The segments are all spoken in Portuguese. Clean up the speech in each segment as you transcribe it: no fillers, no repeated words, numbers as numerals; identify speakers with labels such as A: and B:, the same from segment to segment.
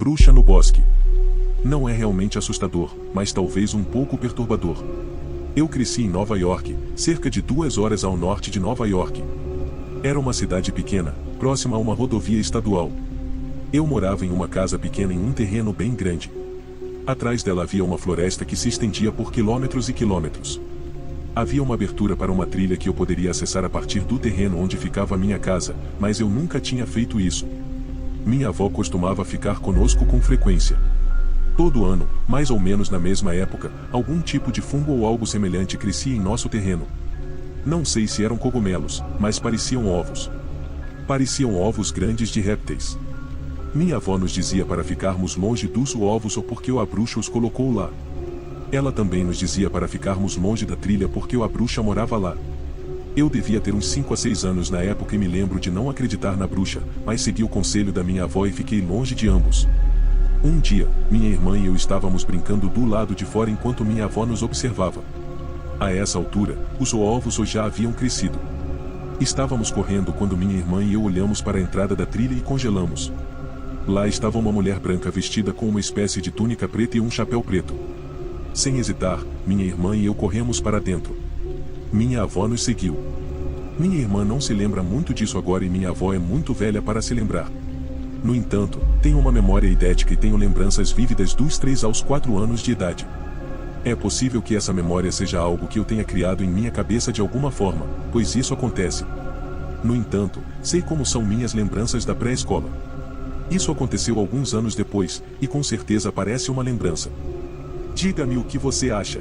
A: Bruxa no bosque. Não é realmente assustador, mas talvez um pouco perturbador. Eu cresci em Nova York, cerca de 2 horas ao norte de Nova York. Era uma cidade pequena, próxima a uma rodovia estadual. Eu morava em uma casa pequena em um terreno bem grande. Atrás dela havia uma floresta que se estendia por quilômetros e quilômetros. Havia uma abertura para uma trilha que eu poderia acessar a partir do terreno onde ficava a minha casa, mas eu nunca tinha feito isso. Minha avó costumava ficar conosco com frequência. Todo ano, mais ou menos na mesma época, algum tipo de fungo ou algo semelhante crescia em nosso terreno. Não sei se eram cogumelos, mas pareciam ovos. Pareciam ovos grandes de répteis. Minha avó nos dizia para ficarmos longe dos ovos ou porque a bruxa os colocou lá. Ela também nos dizia para ficarmos longe da trilha porque a bruxa morava lá. Eu devia ter uns 5 a 6 anos na época e me lembro de não acreditar na bruxa, mas segui o conselho da minha avó e fiquei longe de ambos. Um dia, minha irmã e eu estávamos brincando do lado de fora enquanto minha avó nos observava. A essa altura, os ovos já haviam crescido. Estávamos correndo quando minha irmã e eu olhamos para a entrada da trilha e congelamos. Lá estava uma mulher branca vestida com uma espécie de túnica preta e um chapéu preto. Sem hesitar, minha irmã e eu corremos para dentro. Minha avó nos seguiu. Minha irmã não se lembra muito disso agora e minha avó é muito velha para se lembrar. No entanto, tenho uma memória idética e tenho lembranças vívidas dos 3 aos 4 anos de idade. É possível que essa memória seja algo que eu tenha criado em minha cabeça de alguma forma, pois isso acontece. No entanto, sei como são minhas lembranças da pré-escola. Isso aconteceu alguns anos depois, e com certeza parece uma lembrança. Diga-me o que você acha.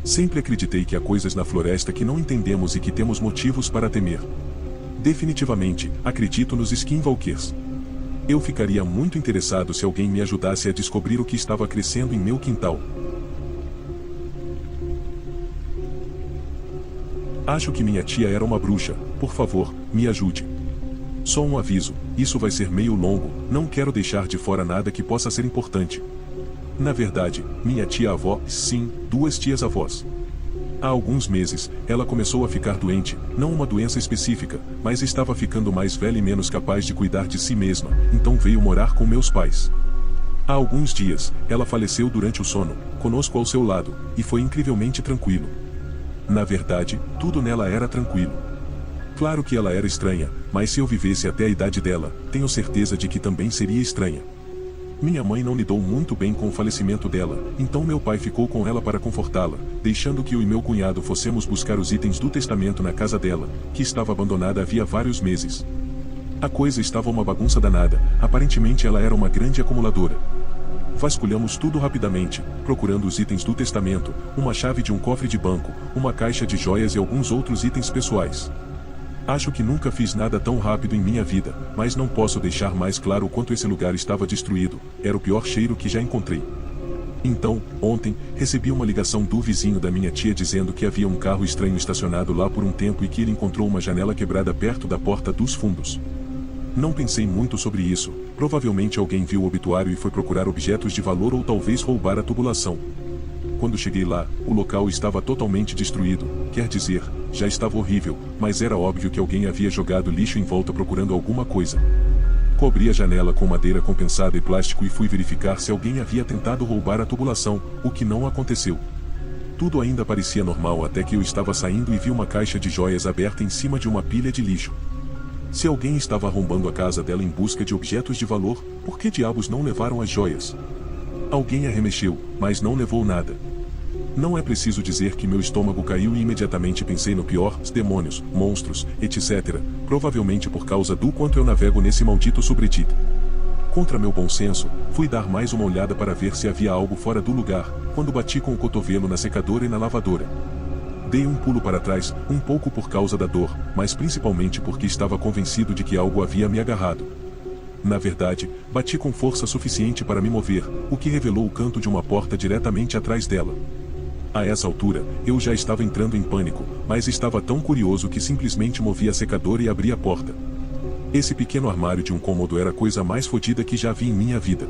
A: Sempre acreditei que há coisas na floresta que não entendemos e que temos motivos para temer. Definitivamente, acredito nos skinwalkers. Eu ficaria muito interessado se alguém me ajudasse a descobrir o que estava crescendo em meu quintal. Acho que minha tia era uma bruxa, por favor, me ajude. Só um aviso, isso vai ser meio longo, não quero deixar de fora nada que possa ser importante. Na verdade, minha tia-avó, sim, 2 tias-avós. Há alguns meses, ela começou a ficar doente, não uma doença específica, mas estava ficando mais velha e menos capaz de cuidar de si mesma, então veio morar com meus pais. Há alguns dias, ela faleceu durante o sono, conosco ao seu lado, e foi incrivelmente tranquilo. Na verdade, tudo nela era tranquilo. Claro que ela era estranha, mas se eu vivesse até a idade dela, tenho certeza de que também seria estranha. Minha mãe não lidou muito bem com o falecimento dela, então meu pai ficou com ela para confortá-la, deixando que eu e meu cunhado fossemos buscar os itens do testamento na casa dela, que estava abandonada havia vários meses. A coisa estava uma bagunça danada, aparentemente ela era uma grande acumuladora. Vasculhamos tudo rapidamente, procurando os itens do testamento, uma chave de um cofre de banco, uma caixa de joias e alguns outros itens pessoais. Acho que nunca fiz nada tão rápido em minha vida, mas não posso deixar mais claro o quanto esse lugar estava destruído, era o pior cheiro que já encontrei. Então, ontem, recebi uma ligação do vizinho da minha tia dizendo que havia um carro estranho estacionado lá por um tempo e que ele encontrou uma janela quebrada perto da porta dos fundos. Não pensei muito sobre isso, provavelmente alguém viu o obituário e foi procurar objetos de valor ou talvez roubar a tubulação. Quando cheguei lá, o local estava totalmente destruído, quer dizer, já estava horrível, mas era óbvio que alguém havia jogado lixo em volta procurando alguma coisa. Cobri a janela com madeira compensada e plástico e fui verificar se alguém havia tentado roubar a tubulação, o que não aconteceu. Tudo ainda parecia normal até que eu estava saindo e vi uma caixa de joias aberta em cima de uma pilha de lixo. Se alguém estava arrombando a casa dela em busca de objetos de valor, por que diabos não levaram as joias? Alguém arremexeu, mas não levou nada. Não é preciso dizer que meu estômago caiu e imediatamente pensei no pior, demônios, monstros, etc., provavelmente por causa do quanto eu navego nesse maldito subreddit. Contra meu bom senso, fui dar mais uma olhada para ver se havia algo fora do lugar, quando bati com o cotovelo na secadora e na lavadora. Dei um pulo para trás, um pouco por causa da dor, mas principalmente porque estava convencido de que algo havia me agarrado. Na verdade, bati com força suficiente para me mover, o que revelou o canto de uma porta diretamente atrás dela. A essa altura, eu já estava entrando em pânico, mas estava tão curioso que simplesmente movi a secadora e abri a porta. Esse pequeno armário de um cômodo era a coisa mais fodida que já vi em minha vida.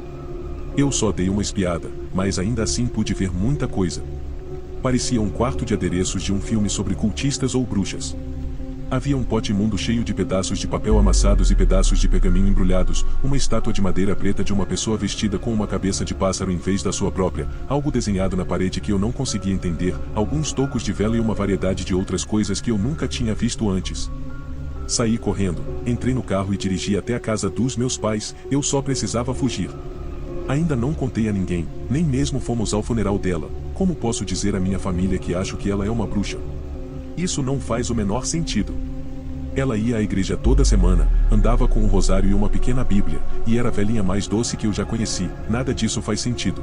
A: Eu só dei uma espiada, mas ainda assim pude ver muita coisa. Parecia um quarto de adereços de um filme sobre cultistas ou bruxas. Havia um pote imundo cheio de pedaços de papel amassados e pedaços de pergaminho embrulhados, uma estátua de madeira preta de uma pessoa vestida com uma cabeça de pássaro em vez da sua própria, algo desenhado na parede que eu não conseguia entender, alguns tocos de vela e uma variedade de outras coisas que eu nunca tinha visto antes. Saí correndo, entrei no carro e dirigi até a casa dos meus pais, eu só precisava fugir. Ainda não contei a ninguém, nem mesmo fomos ao funeral dela. Como posso dizer à minha família que acho que ela é uma bruxa? Isso não faz o menor sentido. Ela ia à igreja toda semana, andava com um rosário e uma pequena bíblia, e era a velhinha mais doce que eu já conheci, nada disso faz sentido.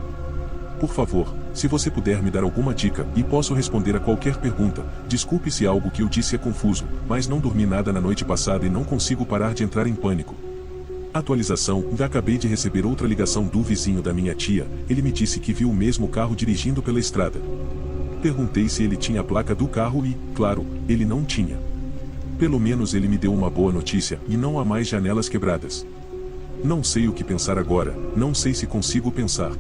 A: Por favor, se você puder me dar alguma dica, e posso responder a qualquer pergunta, desculpe se algo que eu disse é confuso, mas não dormi nada na noite passada e não consigo parar de entrar em pânico. Atualização, já acabei de receber outra ligação do vizinho da minha tia, ele me disse que viu o mesmo carro dirigindo pela estrada. Perguntei se ele tinha a placa do carro e, claro, ele não tinha. Pelo menos ele me deu uma boa notícia, e não há mais janelas quebradas. Não sei o que pensar agora, não sei se consigo pensar.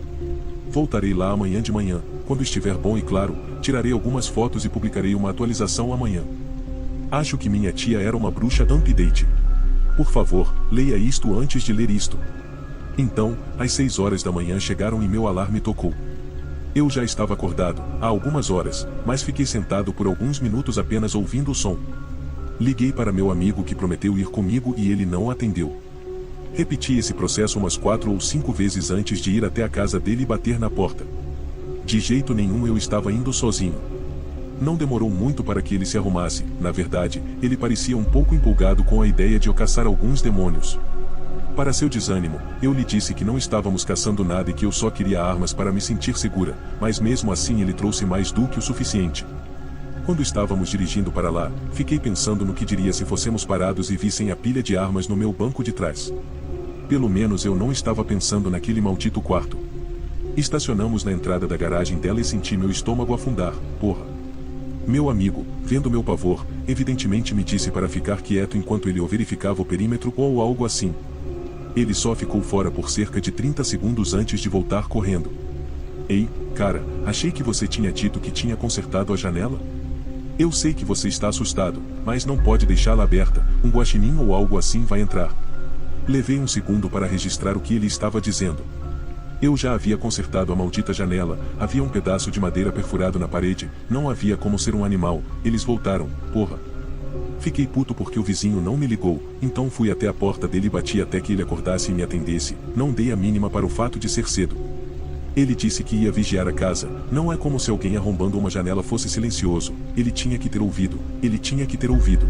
A: Voltarei lá amanhã de manhã, quando estiver bom e claro, tirarei algumas fotos e publicarei uma atualização amanhã. Acho que minha tia era uma bruxa update. Por favor, leia isto antes de ler isto. Então, às 6 horas da manhã chegaram e meu alarme tocou. Eu já estava acordado, há algumas horas, mas fiquei sentado por alguns minutos apenas ouvindo o som. Liguei para meu amigo que prometeu ir comigo e ele não atendeu. Repeti esse processo umas 4 ou 5 vezes antes de ir até a casa dele e bater na porta. De jeito nenhum eu estava indo sozinho. Não demorou muito para que ele se arrumasse, na verdade, ele parecia um pouco empolgado com a ideia de eu caçar alguns demônios. Para seu desânimo, eu lhe disse que não estávamos caçando nada e que eu só queria armas para me sentir segura, mas mesmo assim ele trouxe mais do que o suficiente. Quando estávamos dirigindo para lá, fiquei pensando no que diria se fossemos parados e vissem a pilha de armas no meu banco de trás. Pelo menos eu não estava pensando naquele maldito quarto. Estacionamos na entrada da garagem dela e senti meu estômago afundar, porra. Meu amigo, vendo meu pavor, evidentemente me disse para ficar quieto enquanto ele verificava o perímetro ou algo assim. Ele só ficou fora por cerca de 30 segundos antes de voltar correndo. Ei, cara, achei que você tinha dito que tinha consertado a janela? Eu sei que você está assustado, mas não pode deixá-la aberta, um guaxinim ou algo assim vai entrar. Levei um segundo para registrar o que ele estava dizendo. Eu já havia consertado a maldita janela, havia um pedaço de madeira perfurado na parede, não havia como ser um animal, eles voltaram, porra. Fiquei puto porque o vizinho não me ligou, então fui até a porta dele e bati até que ele acordasse e me atendesse, não dei a mínima para o fato de ser cedo. Ele disse que ia vigiar a casa, não é como se alguém arrombando uma janela fosse silencioso, ele tinha que ter ouvido, ele tinha que ter ouvido.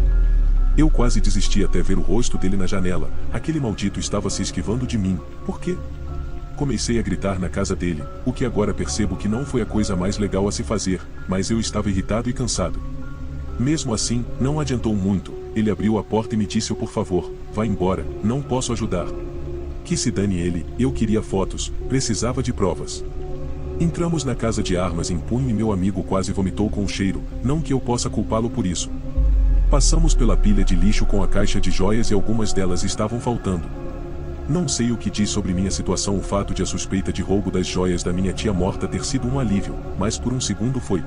A: Eu quase desisti até ver o rosto dele na janela, aquele maldito estava se esquivando de mim, por quê? Comecei a gritar na casa dele, o que agora percebo que não foi a coisa mais legal a se fazer, mas eu estava irritado e cansado. Mesmo assim, não adiantou muito, ele abriu a porta e me disse por favor, vá embora, não posso ajudar. Que se dane ele, eu queria fotos, precisava de provas. Entramos na casa de armas em punho e meu amigo quase vomitou com o cheiro, não que eu possa culpá-lo por isso. Passamos pela pilha de lixo com a caixa de joias e algumas delas estavam faltando. Não sei o que diz sobre minha situação o fato de a suspeita de roubo das joias da minha tia morta ter sido um alívio, mas por um segundo foi.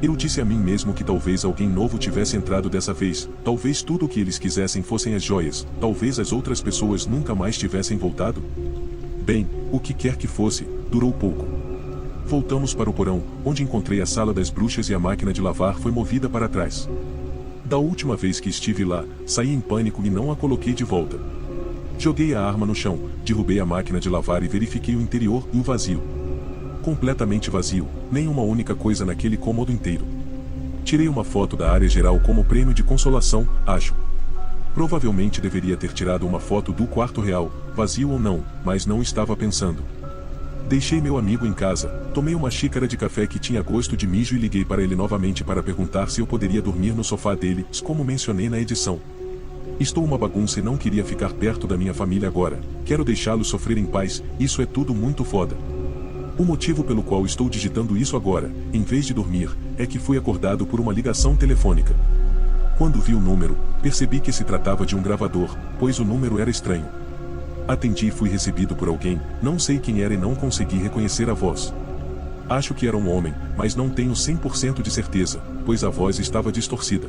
A: Eu disse a mim mesmo que talvez alguém novo tivesse entrado dessa vez, talvez tudo o que eles quisessem fossem as joias, talvez as outras pessoas nunca mais tivessem voltado. Bem, o que quer que fosse, durou pouco. Voltamos para o porão, onde encontrei a sala das bruxas e a máquina de lavar foi movida para trás. Da última vez que estive lá, saí em pânico e não a coloquei de volta. Joguei a arma no chão, derrubei a máquina de lavar e verifiquei o interior, vazio. Completamente vazio, nem uma única coisa naquele cômodo inteiro. Tirei uma foto da área geral como prêmio de consolação, acho. Provavelmente deveria ter tirado uma foto do quarto real, vazio ou não, mas não estava pensando. Deixei meu amigo em casa, tomei uma xícara de café que tinha gosto de mijo e liguei para ele novamente para perguntar se eu poderia dormir no sofá dele, como mencionei na edição. Estou uma bagunça e não queria ficar perto da minha família agora, quero deixá-los sofrer em paz, isso é tudo muito foda. O motivo pelo qual estou digitando isso agora, em vez de dormir, é que fui acordado por uma ligação telefônica. Quando vi o número, percebi que se tratava de um gravador, pois o número era estranho. Atendi e fui recebido por alguém, não sei quem era e não consegui reconhecer a voz. Acho que era um homem, mas não tenho 100% de certeza, pois a voz estava distorcida.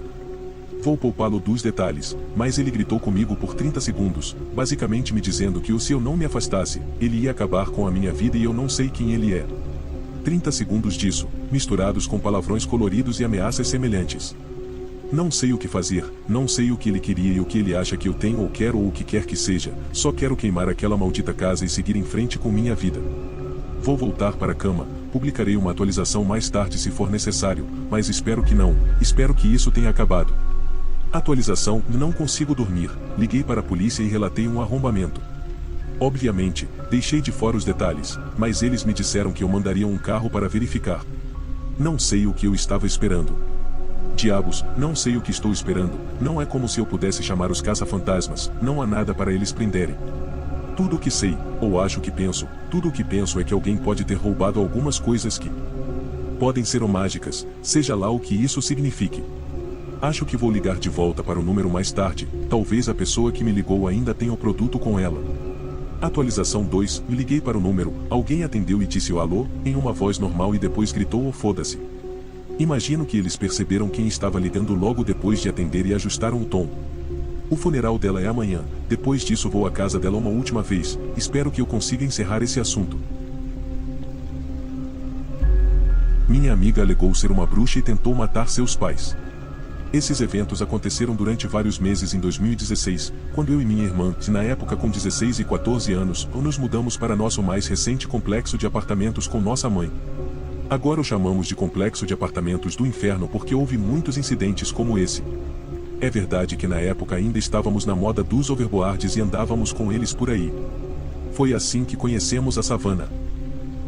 A: Vou poupá-lo dos detalhes, mas ele gritou comigo por 30 segundos, basicamente me dizendo que se eu não me afastasse, ele ia acabar com a minha vida e eu não sei quem ele é. 30 segundos disso, misturados com palavrões coloridos e ameaças semelhantes. Não sei o que fazer, não sei o que ele queria e o que ele acha que eu tenho ou quero ou o que quer que seja, só quero queimar aquela maldita casa e seguir em frente com minha vida. Vou voltar para a cama, publicarei uma atualização mais tarde se for necessário, mas espero que não, espero que isso tenha acabado. Atualização: não consigo dormir, liguei para a polícia e relatei um arrombamento. Obviamente, deixei de fora os detalhes, mas eles me disseram que eu mandaria um carro para verificar. Não sei o que eu estava esperando. Diabos, não sei o que estou esperando, não é como se eu pudesse chamar os caça-fantasmas, não há nada para eles prenderem. Tudo o que sei, ou acho que penso, tudo o que penso é que alguém pode ter roubado algumas coisas que podem ser mágicas, seja lá o que isso signifique. Acho que vou ligar de volta para o número mais tarde, talvez a pessoa que me ligou ainda tenha o produto com ela. Atualização 2, liguei para o número, alguém atendeu e disse o alô, em uma voz normal e depois gritou o foda-se. Imagino que eles perceberam quem estava ligando logo depois de atender e ajustaram o tom. O funeral dela é amanhã, depois disso vou à casa dela uma última vez, espero que eu consiga encerrar esse assunto. Minha amiga alegou ser uma bruxa e tentou matar seus pais. Esses eventos aconteceram durante vários meses em 2016, quando eu e minha irmã, na época com 16 e 14 anos, nos mudamos para nosso mais recente complexo de apartamentos com nossa mãe. Agora o chamamos de complexo de apartamentos do inferno porque houve muitos incidentes como esse. É verdade que na época ainda estávamos na moda dos overboards e andávamos com eles por aí. Foi assim que conhecemos a Savannah.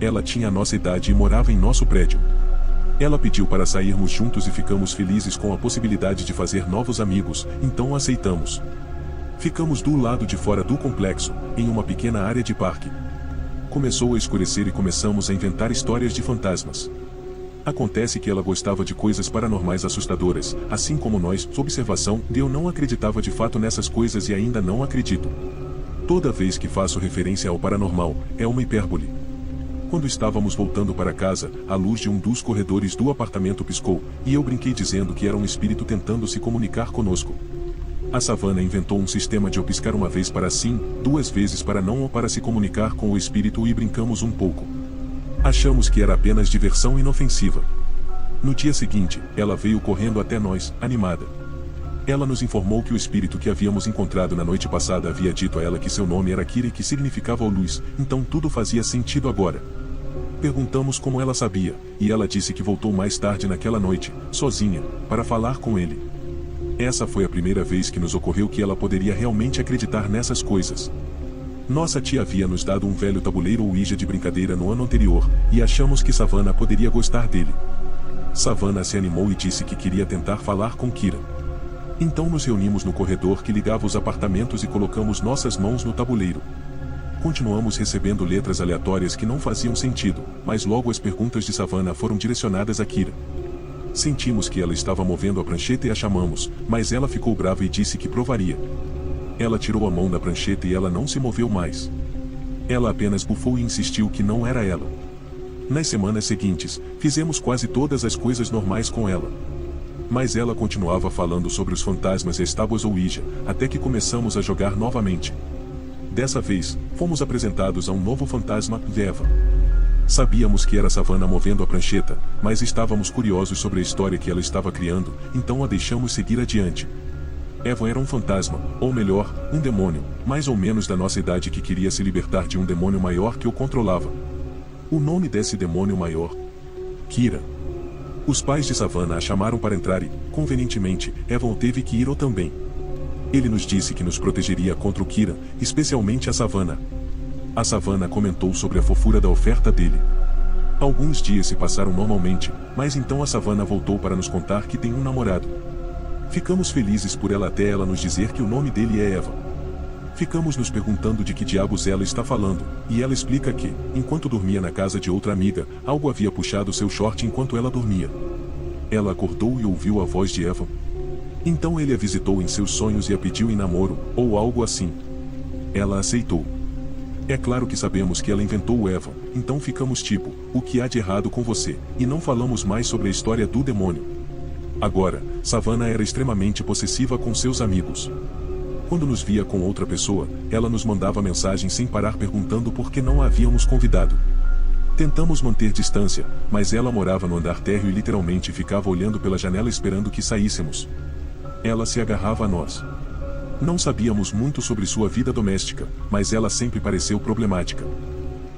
A: Ela tinha a nossa idade e morava em nosso prédio. Ela pediu para sairmos juntos e ficamos felizes com a possibilidade de fazer novos amigos, então aceitamos. Ficamos do lado de fora do complexo, em uma pequena área de parque. Começou a escurecer e começamos a inventar histórias de fantasmas. Acontece que ela gostava de coisas paranormais assustadoras, assim como nós, observação, eu não acreditava de fato nessas coisas e ainda não acredito. Toda vez que faço referência ao paranormal, é uma hipérbole. Quando estávamos voltando para casa, a luz de um dos corredores do apartamento piscou, e eu brinquei dizendo que era um espírito tentando se comunicar conosco. A Savannah inventou um sistema de eu piscar uma vez para sim, 2 vezes para não ou para se comunicar com o espírito e brincamos um pouco. Achamos que era apenas diversão inofensiva. No dia seguinte, ela veio correndo até nós, animada. Ela nos informou que o espírito que havíamos encontrado na noite passada havia dito a ela que seu nome era Kira e que significava luz, então tudo fazia sentido agora. Perguntamos como ela sabia, e ela disse que voltou mais tarde naquela noite, sozinha, para falar com ele. Essa foi a primeira vez que nos ocorreu que ela poderia realmente acreditar nessas coisas. Nossa tia havia nos dado um velho tabuleiro Ouija de brincadeira no ano anterior, e achamos que Savannah poderia gostar dele. Savannah se animou e disse que queria tentar falar com Kira. Então nos reunimos no corredor que ligava os apartamentos e colocamos nossas mãos no tabuleiro. Continuamos recebendo letras aleatórias que não faziam sentido, mas logo as perguntas de Savannah foram direcionadas a Kira. Sentimos que ela estava movendo a prancheta e a chamamos, mas ela ficou brava e disse que provaria. Ela tirou a mão da prancheta e ela não se moveu mais. Ela apenas bufou e insistiu que não era ela. Nas semanas seguintes, fizemos quase todas as coisas normais com ela. Mas ela continuava falando sobre os fantasmas e as tábuas Ouija, até que começamos a jogar novamente. Dessa vez, fomos apresentados a um novo fantasma, Eva. Sabíamos que era Savannah movendo a prancheta, mas estávamos curiosos sobre a história que ela estava criando, então a deixamos seguir adiante. Eva era um fantasma, ou melhor, um demônio, mais ou menos da nossa idade que queria se libertar de um demônio maior que o controlava. O nome desse demônio maior? Kira. Os pais de Savannah a chamaram para entrar e, convenientemente, Evan teve que ir também. Ele nos disse que nos protegeria contra o Kira, especialmente a Savannah. A Savannah comentou sobre a fofura da oferta dele. Alguns dias se passaram normalmente, mas então a Savannah voltou para nos contar que tem um namorado. Ficamos felizes por ela até ela nos dizer que o nome dele é Eva. Ficamos nos perguntando de que diabos ela está falando, e ela explica que, enquanto dormia na casa de outra amiga, algo havia puxado seu short enquanto ela dormia. Ela acordou e ouviu a voz de Eva. Então ele a visitou em seus sonhos e a pediu em namoro, ou algo assim. Ela aceitou. É claro que sabemos que ela inventou o Eva, então ficamos tipo, o que há de errado com você, e não falamos mais sobre a história do demônio. Agora, Savannah era extremamente possessiva com seus amigos. Quando nos via com outra pessoa, ela nos mandava mensagem sem parar perguntando por que não a havíamos convidado. Tentamos manter distância, mas ela morava no andar térreo e literalmente ficava olhando pela janela esperando que saíssemos. Ela se agarrava a nós. Não sabíamos muito sobre sua vida doméstica, mas ela sempre pareceu problemática.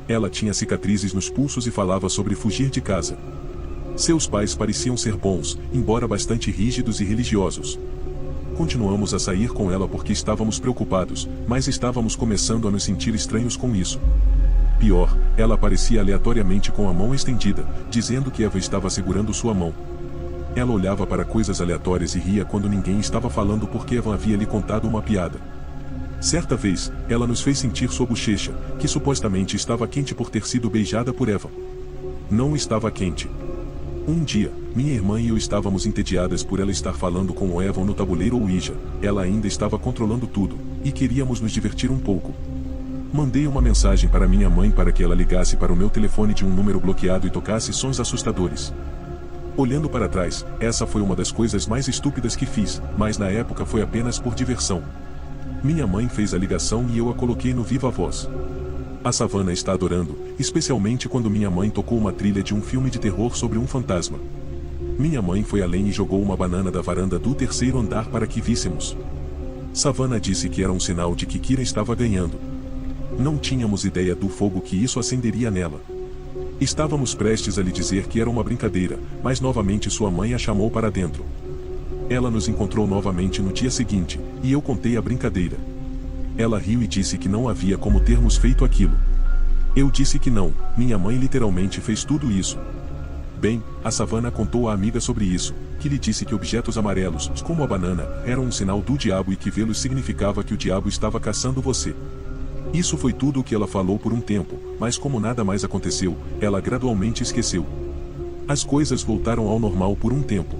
A: Ela tinha cicatrizes nos pulsos e falava sobre fugir de casa. Seus pais pareciam ser bons, embora bastante rígidos e religiosos. Continuamos a sair com ela porque estávamos preocupados, mas estávamos começando a nos sentir estranhos com isso. Pior, ela aparecia aleatoriamente com a mão estendida, dizendo que Eva estava segurando sua mão. Ela olhava para coisas aleatórias e ria quando ninguém estava falando porque Eva havia lhe contado uma piada. Certa vez, ela nos fez sentir sua bochecha, que supostamente estava quente por ter sido beijada por Eva. Não estava quente. Um dia, minha irmã e eu estávamos entediadas por ela estar falando com o Evan no tabuleiro Ouija. Ela ainda estava controlando tudo, e queríamos nos divertir um pouco. Mandei uma mensagem para minha mãe para que ela ligasse para o meu telefone de um número bloqueado e tocasse sons assustadores. Olhando para trás, essa foi uma das coisas mais estúpidas que fiz, mas na época foi apenas por diversão. Minha mãe fez a ligação e eu a coloquei no Viva Voz. A Savannah está adorando, especialmente quando minha mãe tocou uma trilha de um filme de terror sobre um fantasma. Minha mãe foi além e jogou uma banana da varanda do terceiro andar para que víssemos. Savannah disse que era um sinal de que Kira estava ganhando. Não tínhamos ideia do fogo que isso acenderia nela. Estávamos prestes a lhe dizer que era uma brincadeira, mas novamente sua mãe a chamou para dentro. Ela nos encontrou novamente no dia seguinte, e eu contei a brincadeira. Ela riu e disse que não havia como termos feito aquilo. Eu disse que não, minha mãe literalmente fez tudo isso. Bem, a Savannah contou à amiga sobre isso, que lhe disse que objetos amarelos, como a banana, eram um sinal do diabo e que vê-los significava que o diabo estava caçando você. Isso foi tudo o que ela falou por um tempo, mas como nada mais aconteceu, ela gradualmente esqueceu. As coisas voltaram ao normal por um tempo.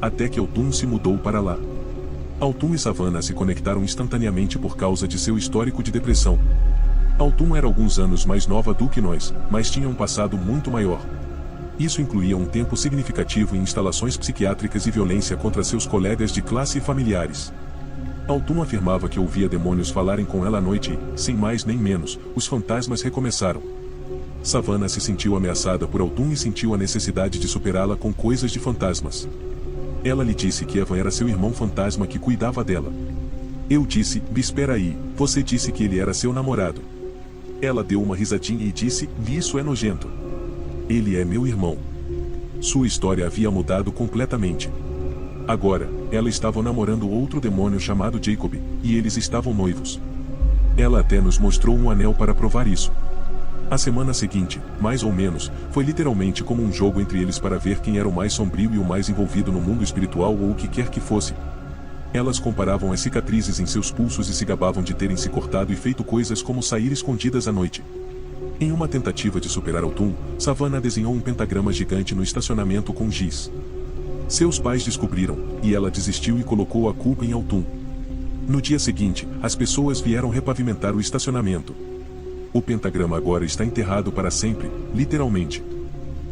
A: Até que Autumn se mudou para lá. Autumn e Savannah se conectaram instantaneamente por causa de seu histórico de depressão. Autumn era alguns anos mais nova do que nós, mas tinha um passado muito maior. Isso incluía um tempo significativo em instalações psiquiátricas e violência contra seus colegas de classe e familiares. Autumn afirmava que ouvia demônios falarem com ela à noite e, sem mais nem menos, os fantasmas recomeçaram. Savannah se sentiu ameaçada por Autumn e sentiu a necessidade de superá-la com coisas de fantasmas. Ela lhe disse que Evan era seu irmão fantasma que cuidava dela. Eu disse, espera aí, você disse que ele era seu namorado. Ela deu uma risadinha e disse, isso é nojento. Ele é meu irmão. Sua história havia mudado completamente. Agora, ela estava namorando outro demônio chamado Jacob, e eles estavam noivos. Ela até nos mostrou um anel para provar isso. A semana seguinte, mais ou menos, foi literalmente como um jogo entre eles para ver quem era o mais sombrio e o mais envolvido no mundo espiritual ou o que quer que fosse. Elas comparavam as cicatrizes em seus pulsos e se gabavam de terem se cortado e feito coisas como sair escondidas à noite. Em uma tentativa de superar Autumn, Savannah desenhou um pentagrama gigante no estacionamento com giz. Seus pais descobriram, e ela desistiu e colocou a culpa em Autumn. No dia seguinte, as pessoas vieram repavimentar o estacionamento. O pentagrama agora está enterrado para sempre, literalmente.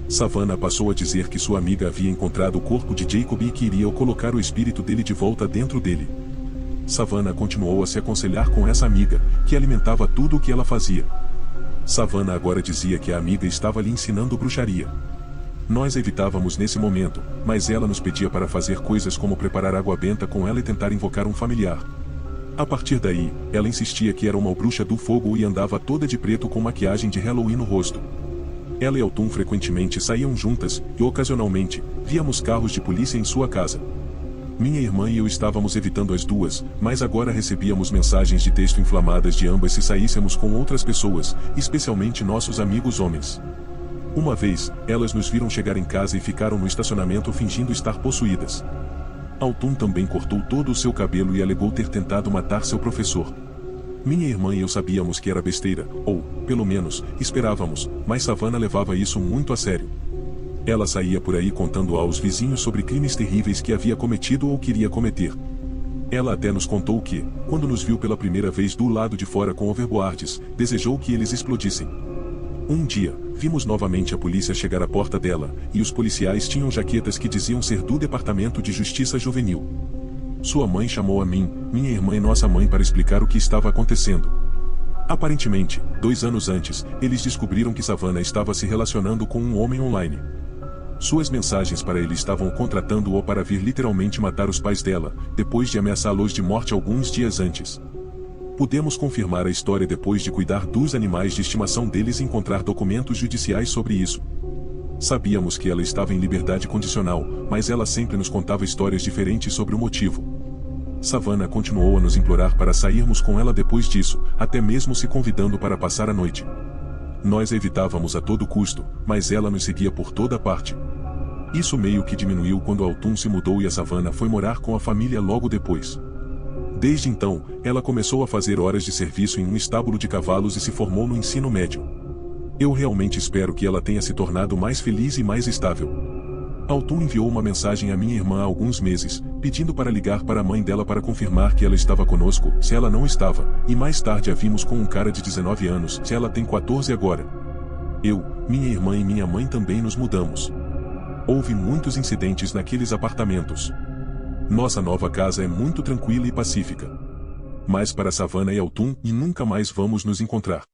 A: Savannah passou a dizer que sua amiga havia encontrado o corpo de Jacob e que iria colocar o espírito dele de volta dentro dele. Savannah continuou a se aconselhar com essa amiga, que alimentava tudo o que ela fazia. Savannah agora dizia que a amiga estava lhe ensinando bruxaria. Nós evitávamos nesse momento, mas ela nos pedia para fazer coisas como preparar água benta com ela e tentar invocar um familiar. A partir daí, ela insistia que era uma bruxa do fogo e andava toda de preto com maquiagem de Halloween no rosto. Ela e Autumn frequentemente saíam juntas, e ocasionalmente, víamos carros de polícia em sua casa. Minha irmã e eu estávamos evitando as duas, mas agora recebíamos mensagens de texto inflamadas de ambas se saíssemos com outras pessoas, especialmente nossos amigos homens. Uma vez, elas nos viram chegar em casa e ficaram no estacionamento fingindo estar possuídas. Autumn também cortou todo o seu cabelo e alegou ter tentado matar seu professor. Minha irmã e eu sabíamos que era besteira, ou, pelo menos, esperávamos, mas Savannah levava isso muito a sério. Ela saía por aí contando aos vizinhos sobre crimes terríveis que havia cometido ou queria cometer. Ela até nos contou que, quando nos viu pela primeira vez do lado de fora com overboards, desejou que eles explodissem. Um dia, vimos novamente a polícia chegar à porta dela, e os policiais tinham jaquetas que diziam ser do Departamento de Justiça Juvenil. Sua mãe chamou a mim, minha irmã e nossa mãe para explicar o que estava acontecendo. Aparentemente, 2 anos antes, eles descobriram que Savannah estava se relacionando com um homem online. Suas mensagens para ele estavam contratando-o para vir literalmente matar os pais dela, depois de ameaçá-los de morte alguns dias antes. Pudemos confirmar a história depois de cuidar dos animais de estimação deles e encontrar documentos judiciais sobre isso. Sabíamos que ela estava em liberdade condicional, mas ela sempre nos contava histórias diferentes sobre o motivo. Savannah continuou a nos implorar para sairmos com ela depois disso, até mesmo se convidando para passar a noite. Nós a evitávamos a todo custo, mas ela nos seguia por toda parte. Isso meio que diminuiu quando Autumn se mudou e a Savannah foi morar com a família logo depois. Desde então, ela começou a fazer horas de serviço em um estábulo de cavalos e se formou no ensino médio. Eu realmente espero que ela tenha se tornado mais feliz e mais estável. Autumn enviou uma mensagem à minha irmã há alguns meses, pedindo para ligar para a mãe dela para confirmar que ela estava conosco, se ela não estava, e mais tarde a vimos com um cara de 19 anos, se ela tem 14 agora. Eu, minha irmã e minha mãe também nos mudamos. Houve muitos incidentes naqueles apartamentos. Nossa nova casa é muito tranquila e pacífica. Mas para Savannah e Autumn, e nunca mais vamos nos encontrar.